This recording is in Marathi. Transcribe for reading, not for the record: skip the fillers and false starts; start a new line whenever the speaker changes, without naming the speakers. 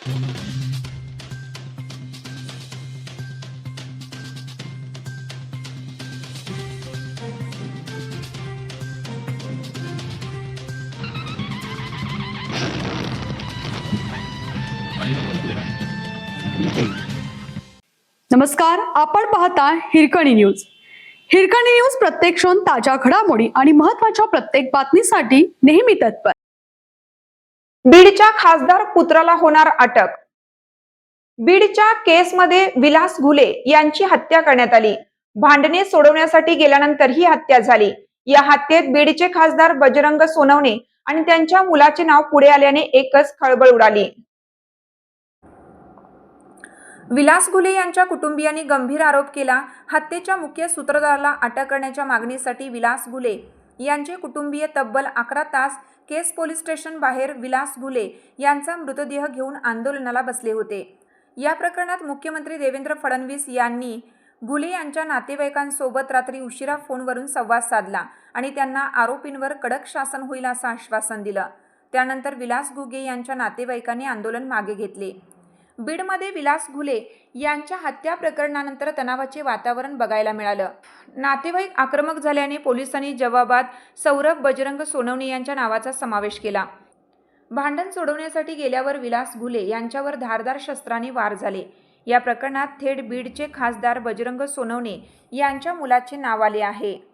नमस्कार, आपण पाहता हिरकणी न्यूज. हिरकणी न्यूज प्रत्येक क्षण ताज्या घडामोडी आणि महत्त्वाच्या प्रत्येक बातमीसाठी नेहमी तत्पर.
बीडच्या खासदार पुत्राला होणार अटक. बीडच्या केसमध्ये विलास घुले यांची हत्या करण्यात आली. भांडणे सोडवण्यासाठी गेल्यानंतर ही हत्या झाली. या हत्येत बीडचे खासदार बजरंग सोनवणे आणि त्यांच्या मुलाचे नाव पुढे आल्याने एकच खळबळ उडाली. विलास घुले यांच्या कुटुंबियांनी गंभीर आरोप केला. हत्येच्या मुख्य सूत्रधाराला अटक करण्याच्या मागणीसाठी विलास घुले यांचे कुटुंबीय तब्बल 11 तास केस पोलीस स्टेशन बाहेर विलास घुले यांचा मृतदेह घेऊन आंदोलनाला बसले होते. या प्रकरणात मुख्यमंत्री देवेंद्र फडणवीस यांनी घुले यांच्या नातेवाईकांसोबत रात्री उशिरा फोनवरून संवाद साधला आणि त्यांना आरोपींवर कडक शासन होईल असं आश्वासन दिलं. त्यानंतर विलास घुले यांच्या नातेवाईकांनी आंदोलन मागे घेतले. बीडमध्ये विलास घुले यांच्या हत्या प्रकरणानंतर तणावाचे वातावरण बघायला मिळालं. नातेवाईक आक्रमक झाल्याने पोलिसांनी जवाबात सौरभ बजरंग सोनवणे यांच्या नावाचा समावेश केला. भांडण सोडवण्यासाठी गेल्यावर विलास घुले यांच्यावर धारदार शस्त्राने वार झाले. या प्रकरणात थेट बीडचे खासदार बजरंग सोनवणे यांच्या मुलाचे नाव आले आहे.